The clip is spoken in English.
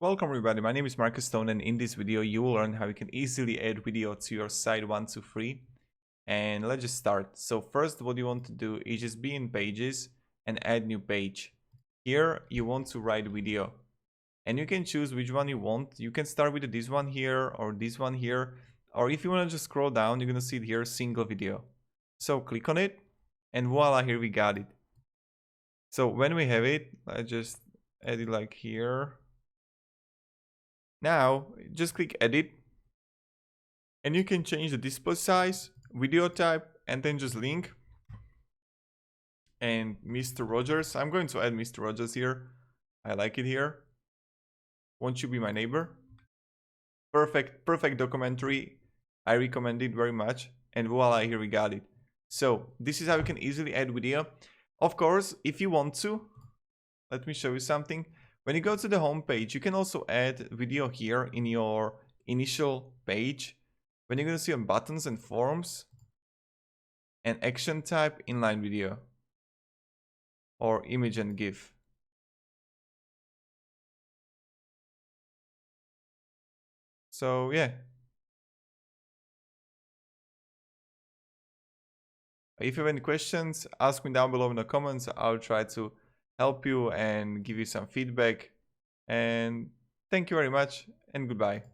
Welcome everybody, my name is Marcus Stone, and in this video you will learn how you can easily add video to your site 1, 2, 3. And let's just start. So first what you want to do is just be in pages and add new page. Here you want to write video and you can choose which one you want. You can start with this one here or this one here, or if you want to just scroll down, you're gonna see it here, single video. So click on it and voila, here we got it. So when we have it, let's just add it like here. Now just click edit and you can change the display size, video type, and then just link and Mr. Rogers. I'm going to add Mr. Rogers here. I like it here. Won't you be my neighbor? Perfect documentary. I recommend it very much. And voila, here we got it. So this is how you can easily add video. Of course, if you want to, let me show you something. When you go to the home page, you can also add video here in your initial page. When you're going to see on buttons and forms and action type, inline video or image and GIF. So yeah. If you have any questions, ask me down below in the comments. I'll try to help you and give you some feedback. And thank you very much and goodbye.